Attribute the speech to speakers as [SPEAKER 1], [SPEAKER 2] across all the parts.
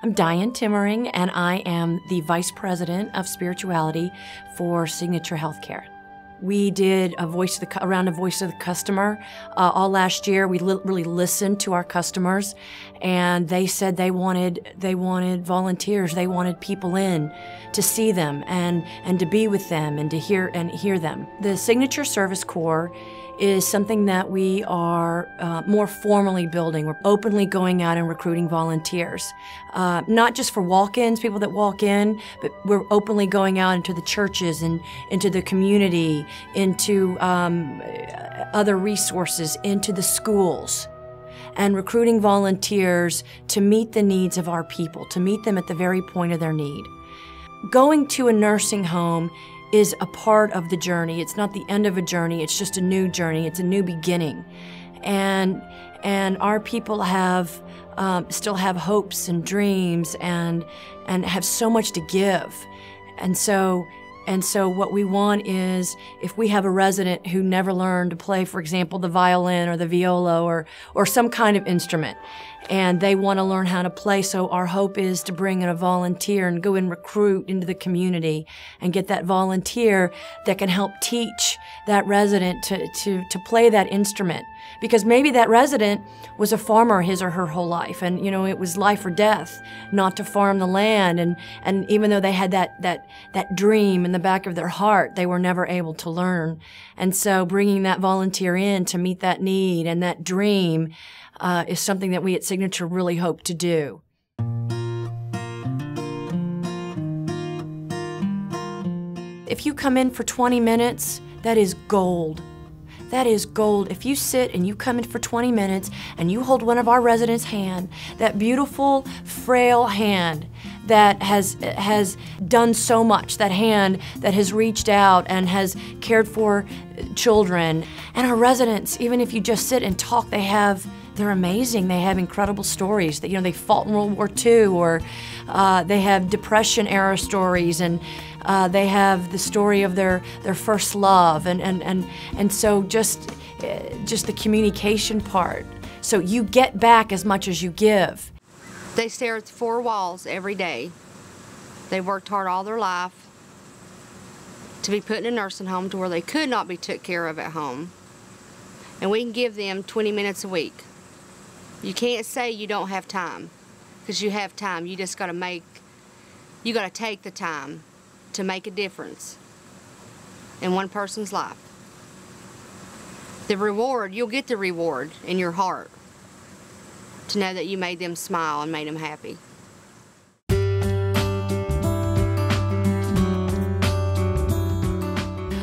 [SPEAKER 1] I'm Diane Timmering, and I am the Vice President of Spirituality for Signature HealthCARE. We did a Voice of the Customer all last year. We really listened to our customers, and they said they wanted volunteers. They wanted people in to see them and to be with them and to hear them. The Signature Service Corps is something that we are more formally building. We're openly going out and recruiting volunteers, not just for walk-ins, people that walk in, but we're openly going out into the churches and into the community, into other resources, into the schools, and recruiting volunteers to meet the needs of our people, to meet them at the very point of their need. Going to a nursing home is a part of the journey. It's not the end of a journey, it's just a new journey, it's a new beginning. And our people have still have hopes and dreams and have so much to give. And so what we want is, if we have a resident who never learned to play, for example, the violin or the viola or some kind of instrument, and they want to learn how to play, so our hope is to bring in a volunteer and go and recruit into the community and get that volunteer that can help teach that resident to play that instrument. Because maybe that resident was a farmer his or her whole life, and it was life or death not to farm the land, and even though they had that dream in the back of their heart, they were never able to learn. And so bringing that volunteer in to meet that need and that dream is something that we at Signature really hope to do. If you come in for 20 minutes, that is gold. That is gold. If you sit and you come in for 20 minutes and you hold one of our residents' hand, that beautiful, frail hand that has done so much, that hand that has reached out and has cared for children. And our residents, even if you just sit and talk, they're amazing. They have incredible stories that, they fought in World War II, or they have Depression-era stories, and they have the story of their first love, and so just the communication part. So you get back as much as you give.
[SPEAKER 2] They stare at 4 walls every day. They worked hard all their life to be put in a nursing home to where they could not be took care of at home. And we can give them 20 minutes a week. You can't say you don't have time, because you have time. You just got to take the time to make a difference in one person's life. The reward, you'll get the reward in your heart to know that you made them smile and made them happy.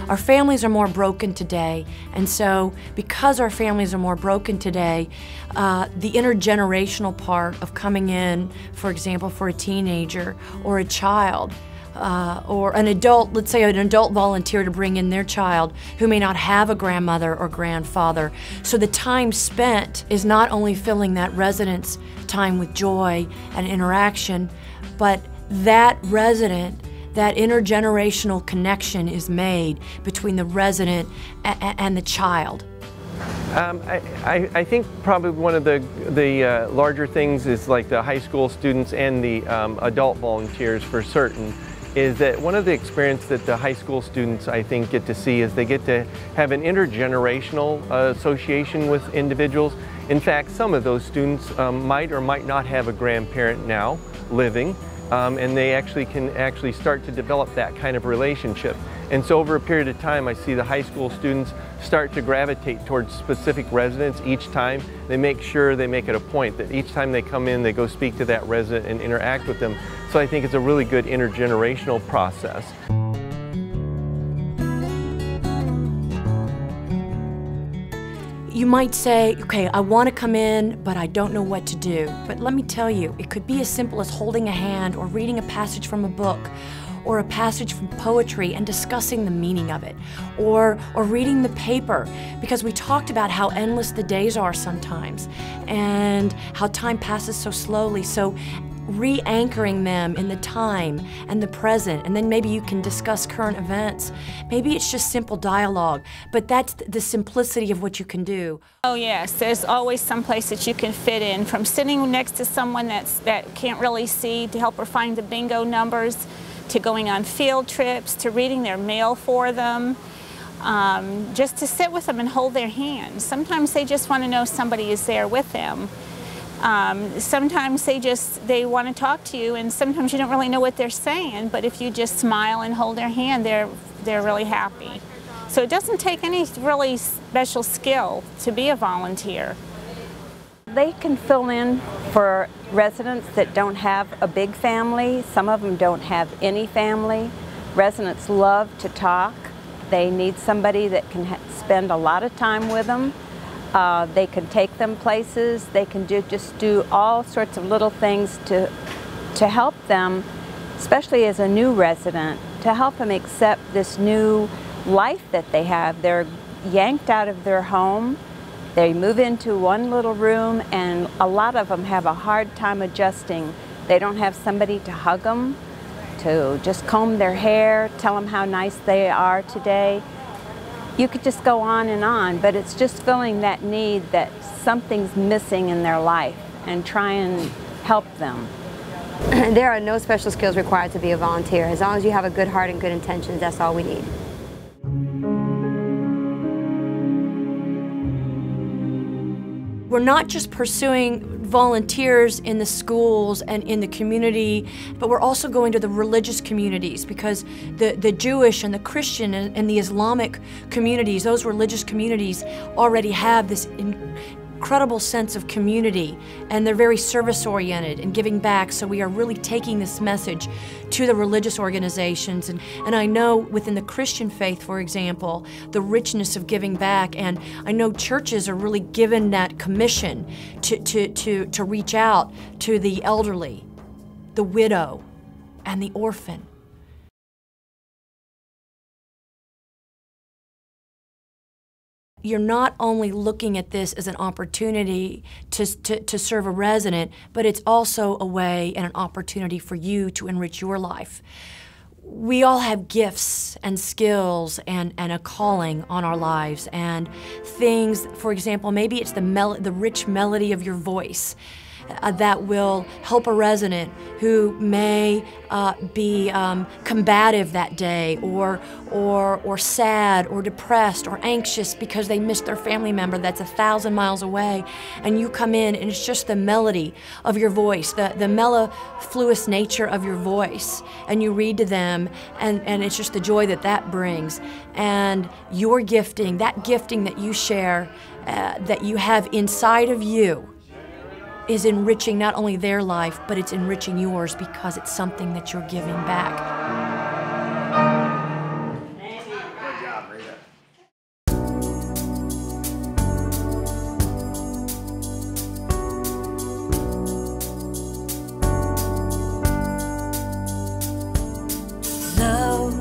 [SPEAKER 1] Our families are more broken today, and so because our families are more broken today, the intergenerational part of coming in, for example, for a teenager or a child, or an adult, let's say an adult volunteer to bring in their child who may not have a grandmother or grandfather. So the time spent is not only filling that resident's time with joy and interaction, but that resident, that intergenerational connection is made between the resident and the child.
[SPEAKER 3] I think probably one of the larger things is like the high school students and the adult volunteers for certain, is that one of the experiences that the high school students, I think, get to see is they get to have an intergenerational association with individuals. In fact, some of those students might or might not have a grandparent now living, and they can start to develop that kind of relationship. And so over a period of time, I see the high school students start to gravitate towards specific residents each time. They make sure they make it a point that each time they come in, they go speak to that resident and interact with them. So I think it's a really good intergenerational process.
[SPEAKER 1] You might say, okay, I want to come in, but I don't know what to do. But let me tell you, it could be as simple as holding a hand or reading a passage from a book, or a passage from poetry and discussing the meaning of it, or reading the paper, because we talked about how endless the days are sometimes and how time passes so slowly. So re-anchoring them in the time and the present, and then maybe you can discuss current events. Maybe it's just simple dialogue, but that's the simplicity of what you can do.
[SPEAKER 4] Oh yes, there's always some place that you can fit in, from sitting next to someone that can't really see to help her find the bingo numbers, to going on field trips, to reading their mail for them, just to sit with them and hold their hand. Sometimes they just want to know somebody is there with them. Sometimes they want to talk to you, and sometimes you don't really know what they're saying, but if you just smile and hold their hand, they're really happy. So it doesn't take any really special skill to be a volunteer.
[SPEAKER 5] They can fill in for residents that don't have a big family. Some of them don't have any family. Residents love to talk. They need somebody that can spend a lot of time with them. They can take them places. They can just do all sorts of little things to help them, especially as a new resident, to help them accept this new life that they have. They're yanked out of their home. They move into one little room, and a lot of them have a hard time adjusting. They don't have somebody to hug them, to just comb their hair, tell them how nice they are today. You could just go on, but it's just filling that need that something's missing in their life and try and help them.
[SPEAKER 6] There are no special skills required to be a volunteer. As long as you have a good heart and good intentions, that's all we need.
[SPEAKER 1] We're not just pursuing volunteers in the schools and in the community, but we're also going to the religious communities, because the Jewish and the Christian and the Islamic communities, those religious communities already have this incredible sense of community, and they're very service-oriented and giving back. So we are really taking this message to the religious organizations. And I know within the Christian faith, for example, the richness of giving back, and I know churches are really given that commission to reach out to the elderly, the widow, and the orphan. You're not only looking at this as an opportunity to serve a resident, but it's also a way and an opportunity for you to enrich your life. We all have gifts and skills and a calling on our lives, and things, for example, maybe it's the rich melody of your voice that will help a resident who may be combative that day, or sad or depressed or anxious because they missed their family member that's 1,000 miles away, and you come in and it's just the melody of your voice, the mellifluous nature of your voice, and you read to them, and it's just the joy that brings. And your gifting, that gifting that you share, that you have inside of you, is enriching not only their life, but it's enriching yours, because it's something that you're giving back.
[SPEAKER 7] Love,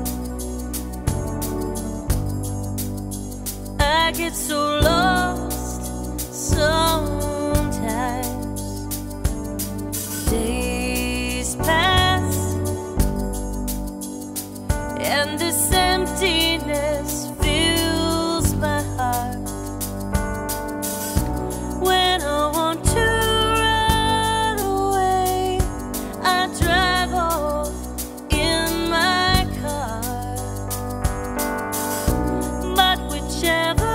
[SPEAKER 7] I get so lost sometimes. Days pass, and this emptiness fills my heart. When I want to run away, I drive off in my car. But whichever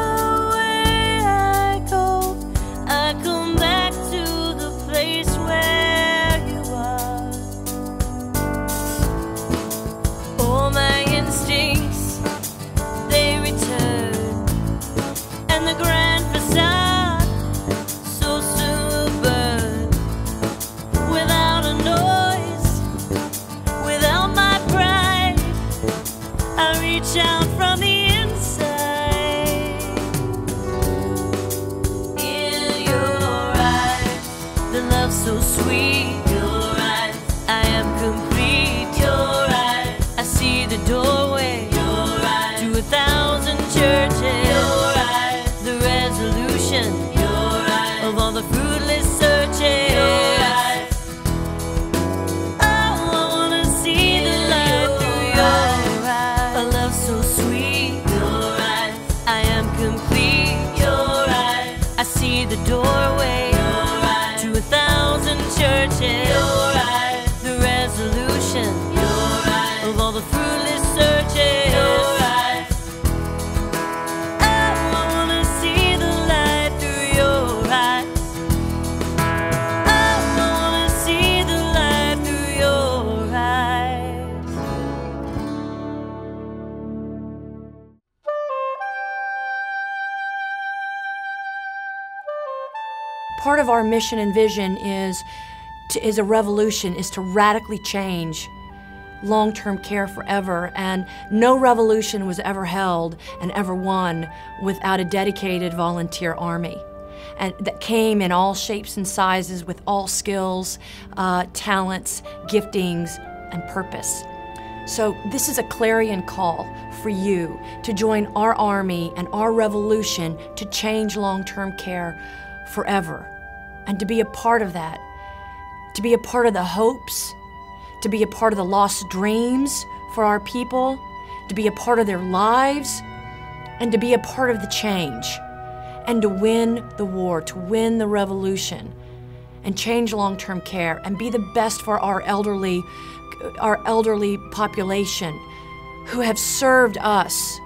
[SPEAKER 7] way I go, I come back to the place where my instincts, they return, and the grand facade so soon burn. Without a noise, without my pride, I reach out from the inside. In your eyes, the love so sweet. Your eyes, I am complete. Your eyes, I see the doorway to 1,000 churches. Your eyes, the resolution of all the fruitless searches. Your eyes,
[SPEAKER 1] Part of our mission and vision is a revolution, is to radically change long-term care forever, and no revolution was ever held and ever won without a dedicated volunteer army, and that came in all shapes and sizes with all skills, talents, giftings, and purpose. So this is a clarion call for you to join our army and our revolution to change long-term care forever, and to be a part of that, to be a part of the hopes, to be a part of the lost dreams for our people, to be a part of their lives, and to be a part of the change, and to win the war, to win the revolution, and change long-term care, and be the best for our elderly population who have served us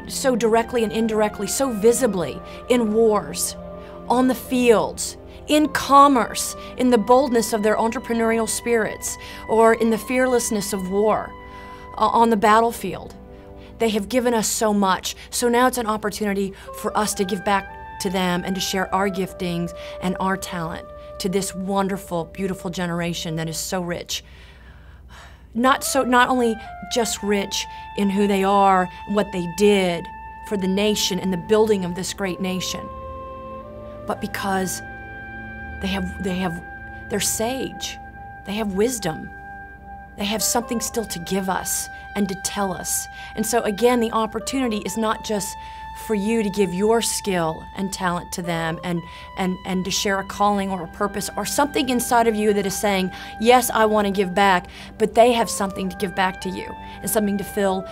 [SPEAKER 1] so directly and indirectly, so visibly in wars, on the fields, in commerce, in the boldness of their entrepreneurial spirits, or in the fearlessness of war, on the battlefield. They have given us so much, so now it's an opportunity for us to give back to them and to share our giftings and our talent to this wonderful, beautiful generation that is so rich. Not only just rich in who they are, what they did for the nation and the building of this great nation, but because they're sage, they have wisdom, they have something still to give us and to tell us. And so again, the opportunity is not just for you to give your skill and talent to them and to share a calling or a purpose or something inside of you that is saying, yes, I want to give back, but they have something to give back to you and something to fill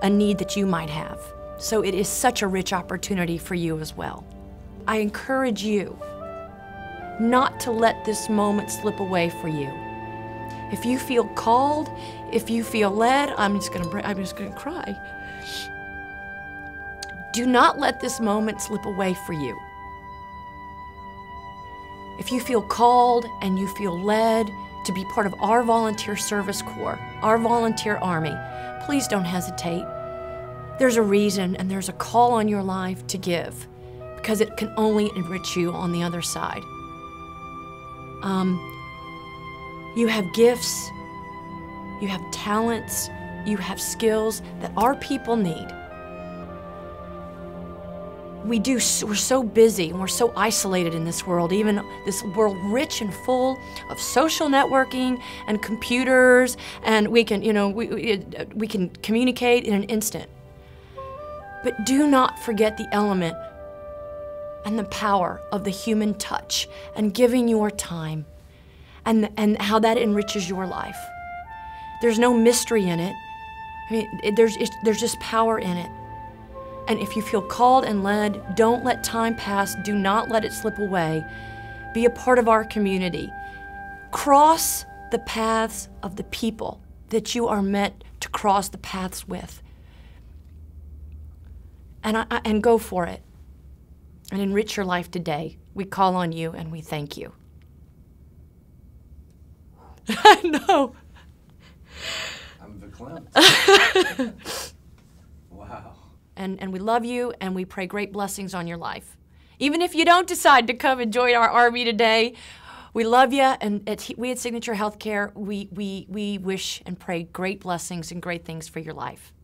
[SPEAKER 1] a need that you might have. So it is such a rich opportunity for you as well. I encourage you not to let this moment slip away for you. If you feel called, if you feel led, I'm just gonna cry. Do not let this moment slip away for you. If you feel called and you feel led to be part of our volunteer service corps, our volunteer army, please don't hesitate. There's a reason and there's a call on your life to give, because it can only enrich you on the other side. You have gifts, you have talents, you have skills that our people need. We're so busy and we're so isolated in this world, even this world rich and full of social networking and computers, and we can communicate in an instant. But do not forget the element and the power of the human touch and giving your time and how that enriches your life. There's no mystery in it. I mean, there's just power in it. And if you feel called and led, don't let time pass. Do not let it slip away. Be a part of our community. Cross the paths of the people that you are meant to cross the paths with. And go for it. And enrich your life today. We call on you and we thank you. I know.
[SPEAKER 8] I'm verklempt. Wow.
[SPEAKER 1] And we love you and we pray great blessings on your life. Even if you don't decide to come and join our army today, we love you, and we at Signature HealthCare, we wish and pray great blessings and great things for your life.